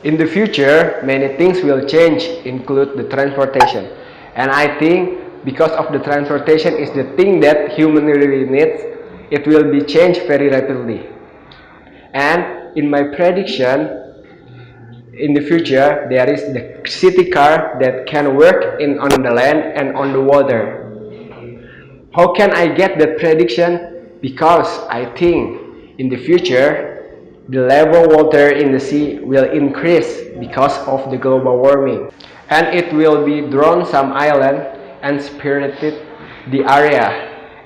In the future, many things will change, include the transportation. And I think because of the transportation is the thing that human really needs, it will be changed very rapidly. And in my prediction, in the future, there is the city car that can work on the land and on the water. How can I get that prediction? Because I think in the future, the level water in the sea will increase because of the global warming, and it will be drawn some island and spirited the area,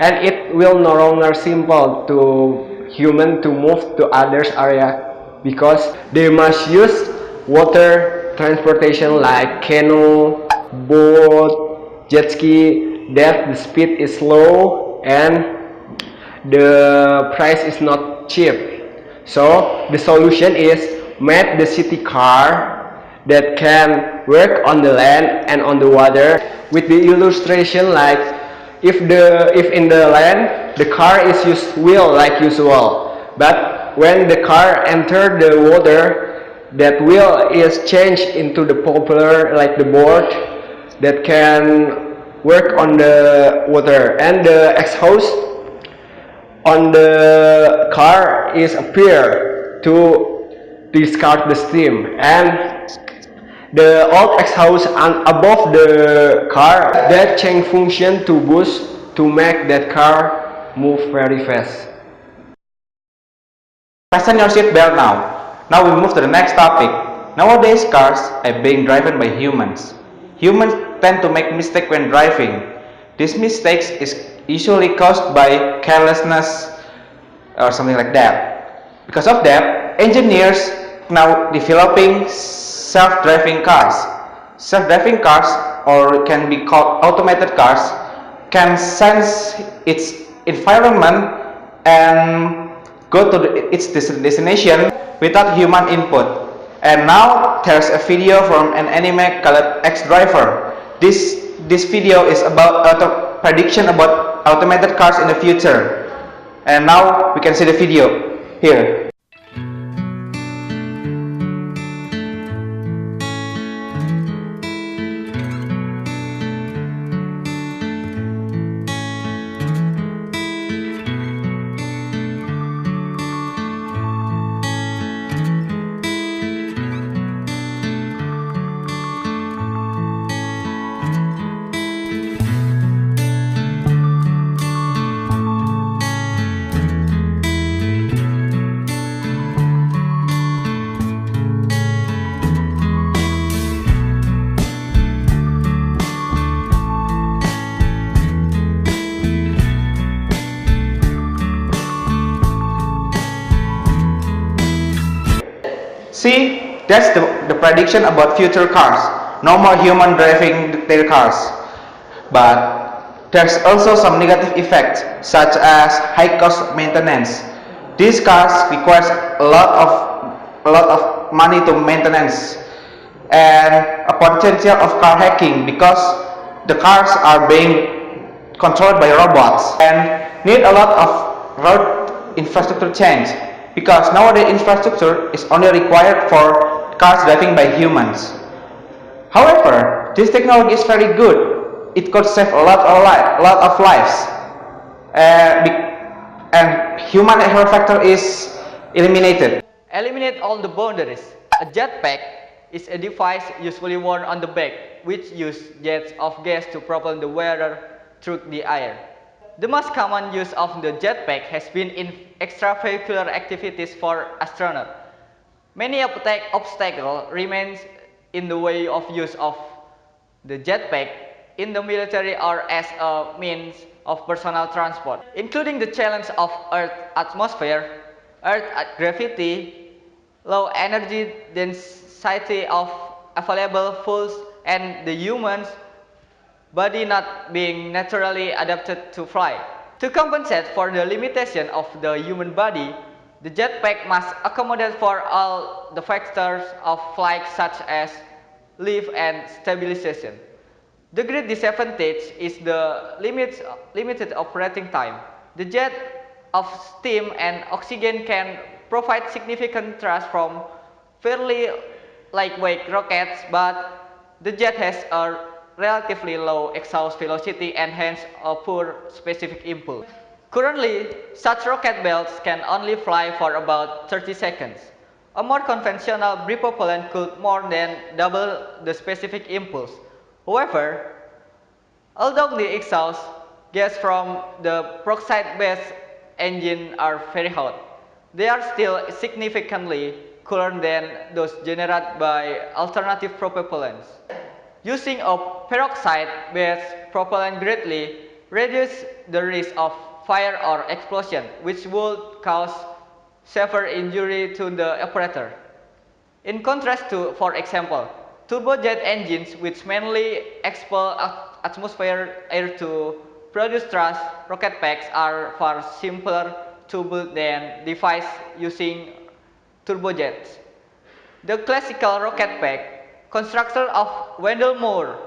and it will no longer simple to human to move to others area because they must use water transportation like canoe, boat, jet ski, that the speed is low and the price is not cheap. So the solution is make the city car that can work on the land and on the water with the illustration like if in the land the car is used wheel like usual, but when the car enter the water, that wheel is changed into the propeller like the board that can work on the water, and the exhaust on the car is appear to discard the steam, and the old exhaust above the car that change function to boost to make that car move very fast. Fasten your seatbelt now. Now we move to the next topic. Nowadays cars are being driven by humans. Humans tend to make mistakes when driving. These mistakes is usually caused by carelessness or something like that. Because of that, engineers now developing self-driving cars. Self-driving cars, or can be called automated cars, can sense its environment and go to its destination without human input. And now there's a video from an anime called X-Driver. This video is about prediction about automated cars in the future. And now we can see the video here. See, that's the prediction about future cars. No more human driving their cars. But there's also some negative effects, such as high cost maintenance. These cars requires a lot of money to maintenance, and a potential of car hacking because the cars are being controlled by robots and need a lot of road infrastructure change, because nowadays infrastructure is only required for cars driving by humans. However, this technology is very good it could save a lot of lives. And human error factor is eliminated. Eliminate all the boundaries. A jetpack is a device usually worn on the back, which uses jets of gas to propel the wearer through the air. The most common use of the jetpack has been in extravehicular activities for astronauts. Many obstacles remain in the way of use of the jetpack in the military or as a means of personal transport, including the challenge of Earth's atmosphere, Earth gravity, low energy density of available fuels, and the human's body not being naturally adapted to fly. To compensate for the limitation of the human body, the jetpack must accommodate for all the factors of flight such as lift and stabilization. The great disadvantage is the limited operating time. The jet of steam and oxygen can provide significant thrust from fairly lightweight rockets, but the jet has a relatively low exhaust velocity and hence a poor specific impulse. Currently, such rocket belts can only fly for about 30 seconds. A more conventional bipropellant could more than double the specific impulse. However, although the exhaust gas from the peroxide-based engine are very hot, they are still significantly cooler than those generated by alternative propellants. Using a peroxide-based propellant greatly reduces the risk of fire or explosion, which would cause severe injury to the operator. In contrast to, for example, turbojet engines which mainly expel atmospheric air to produce thrust, rocket packs are far simpler to build than devices using turbojets. The classical rocket pack, construction of Wendell Moore,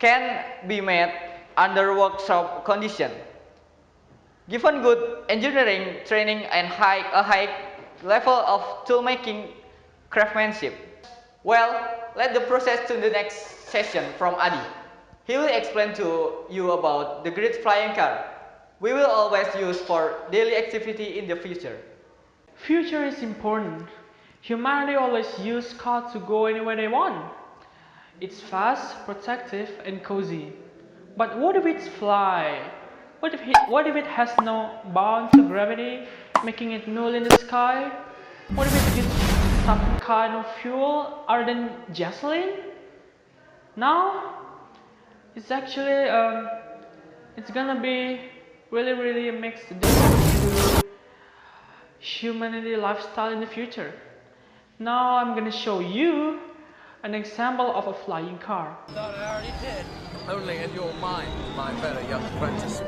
can be made under workshop condition. Given good engineering training and a high level of toolmaking craftsmanship. Well, let the process to the next session from Adi. He will explain to you about the great flying car we will always use for daily activity in the future. Future is important. Humanity always use cars to go anywhere they want. It's fast, protective, and cozy. But what if it's fly? What if it has no bound to gravity, making it null in the sky? What if it uses some kind of fuel other than gasoline? Now, it's actually it's gonna be really makes the difference to humanity lifestyle in the future. Now I'm gonna show you an example of a flying car. Thought I already did. Only in your mind, my very young apprentice.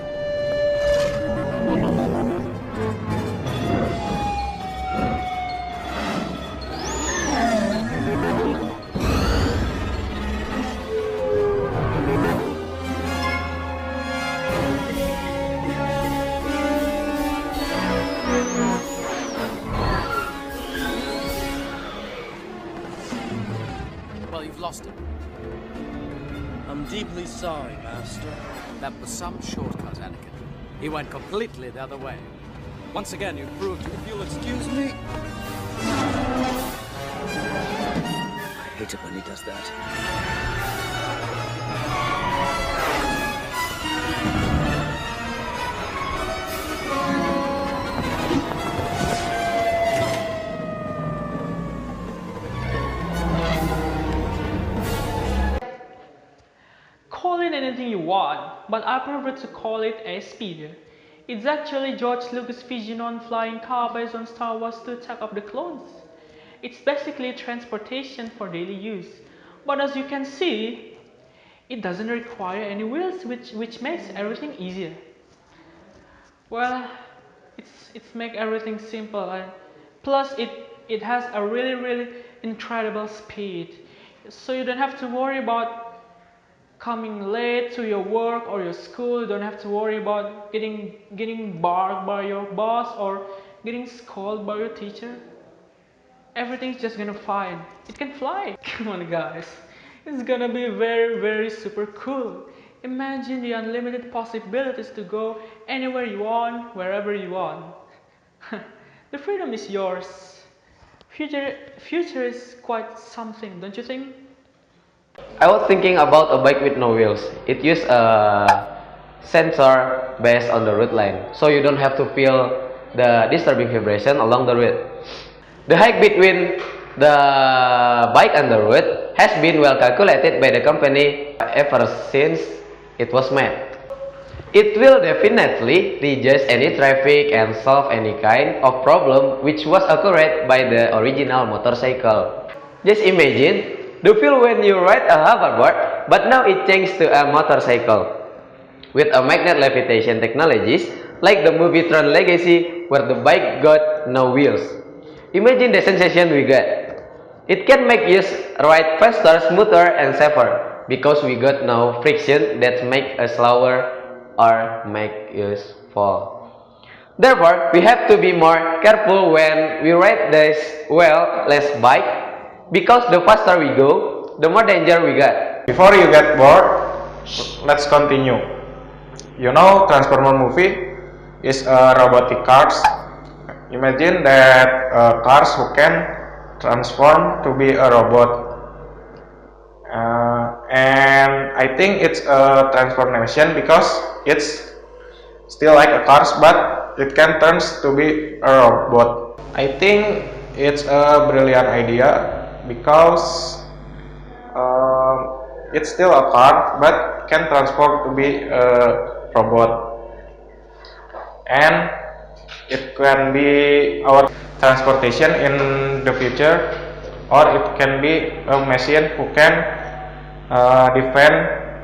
Well, you've lost him. I'm deeply sorry, Master. That was some shortcut, Anakin. He went completely the other way. Once again, you've proved If you'll excuse me. I hate it when he does that. Call it anything you want, but I prefer to call it a speeder. It's actually George Lucas' vision on flying car based on Star Wars 2 Attack of the Clones. It's basically transportation for daily use, but as you can see, it doesn't require any wheels, which makes everything easier. Well, it's make everything simple, and plus it has a really incredible speed, so you don't have to worry about coming late to your work or your school. You don't have to worry about getting barked by your boss or getting scolded by your teacher. Everything's just gonna fine. It can fly. Come on guys, it's gonna be very super cool. Imagine the unlimited possibilities to go anywhere you want, wherever you want. The freedom is yours. Future is quite something, don't you think? I was thinking about a bike with no wheels. It uses a sensor based on the route line, so you don't have to feel the disturbing vibration along the route. The hike between the bike and the route has been well calculated by the company ever since it was made. It will definitely reduce any traffic and solve any kind of problem which was occurred by the original motorcycle. Just imagine the feel when you ride a hoverboard, but now it changed to a motorcycle with a magnet levitation technologies like the movie Tron Legacy where the bike got no wheels. Imagine the sensation we get. It can make us ride faster, smoother and safer because we got no friction that make us slower or make us fall. Therefore, we have to be more careful when we ride this less bike because the faster we go, the more danger we get. Before you get bored, let's continue. You know, Transformer movie is a robotic cars. Imagine that cars who can transform to be a robot. And I think it's a transformation because it's still like a cars, but it can turn to be a robot. I think it's a brilliant idea because it's still a car, but can transform to be a robot, and it can be our transportation in the future, or it can be a machine who can defend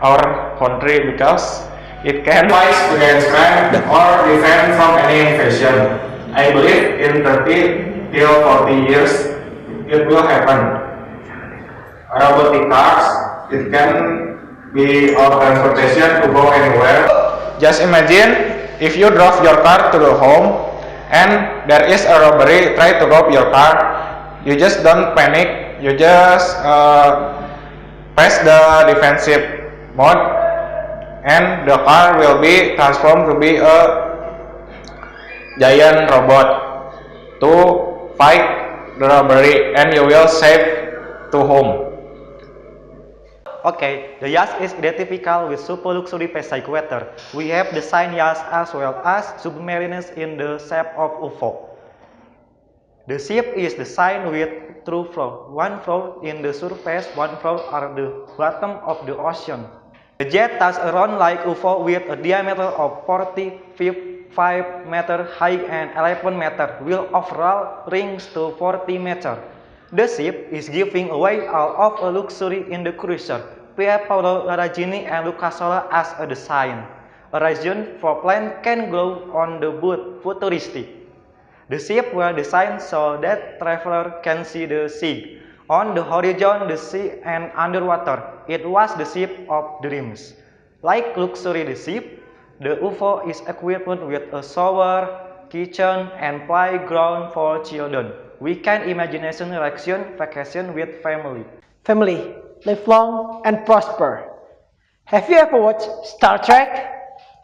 our country because it can fight against man or defend from any invasion. I believe in 30 till 40 years it will happen. Robotic cars, it can be our transportation to go anywhere. Just imagine if you drove your car to the home and there is a robbery try to rob your car, you just don't panic, you just press the defensive mode and the car will be transformed to be a giant robot to fight the robbery and you will save to home. Okay, the yacht is identical with super luxury persecutor. We have designed yachts as well as submarines in the shape of UFO. The ship is designed with two floors, one floor in the surface, one floor at the bottom of the ocean. The jet touches around like UFO with a diameter of 45 meter high and 11 meter, with overall rings to 40 meter. The ship is giving away all of a luxury in the cruiser. Pierre Paolo Larraggini and Lucasola as a design. A region for plane can glow on the boat futuristic. The ship were designed so that traveler can see the sea. On the horizon, the sea and underwater. It was the ship of dreams. Like luxury the ship, the UFO is equipped with a shower, kitchen and playground for children. We can imagination relaxation vacation with family. Family, live long and prosper. Have you ever watched Star Trek?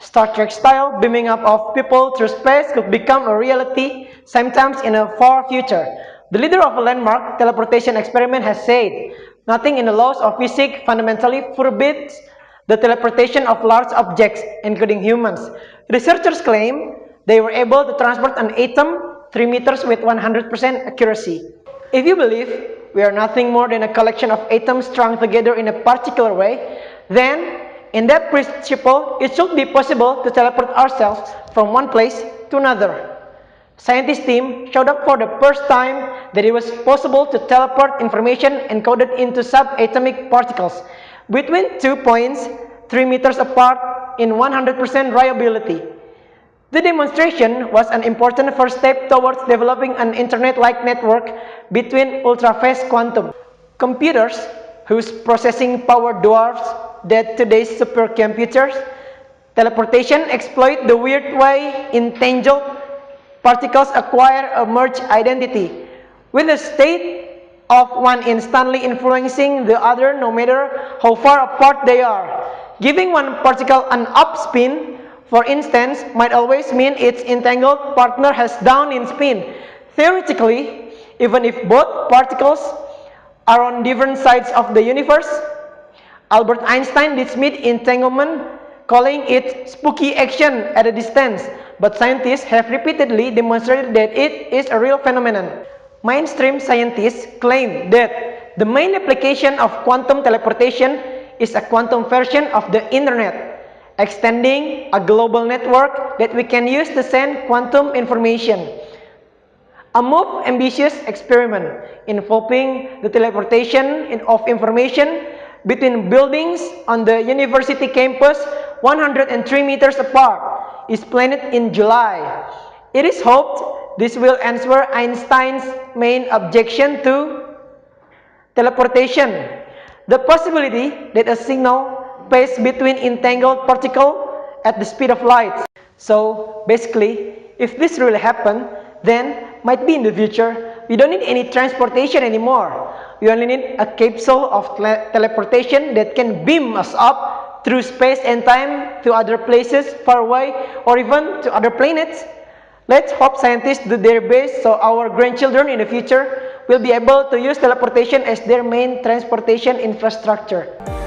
Star Trek style beaming up of people through space could become a reality sometimes in a far future. The leader of a landmark teleportation experiment has said, nothing in the laws of physics fundamentally forbids the teleportation of large objects, including humans. Researchers claim they were able to transport an atom 3 meters with 100% accuracy. If you believe we are nothing more than a collection of atoms strung together in a particular way, then in that principle, it should be possible to teleport ourselves from one place to another. Scientist team showed up for the first time that it was possible to teleport information encoded into subatomic particles between 2 points 3 meters apart in 100% reliability. The demonstration was an important first step towards developing an internet-like network between ultra-fast quantum computers whose processing power dwarfs that today's supercomputers. Teleportation exploits the weird way intangible particles acquire a merged identity, with the state of one instantly influencing the other no matter how far apart they are. Giving one particle an up spin, for instance, might always mean its entangled partner has down in spin. Theoretically, even if both particles are on different sides of the universe, Albert Einstein dismissed entanglement, calling it spooky action at a distance, but scientists have repeatedly demonstrated that it is a real phenomenon. Mainstream scientists claim that the main application of quantum teleportation is a quantum version of the internet, extending a global network that we can use to send quantum information. A more ambitious experiment involving the teleportation of information between buildings on the university campus 103 meters apart is planned in July. It is hoped this will answer Einstein's main objection to teleportation, the possibility that a signal passes between entangled particles at the speed of light. So basically, if this really happens, then might be in the future, we don't need any transportation anymore. We only need a capsule of teleportation that can beam us up through space and time to other places far away or even to other planets. Let's hope scientists do their best so our grandchildren in the future will be able to use teleportation as their main transportation infrastructure.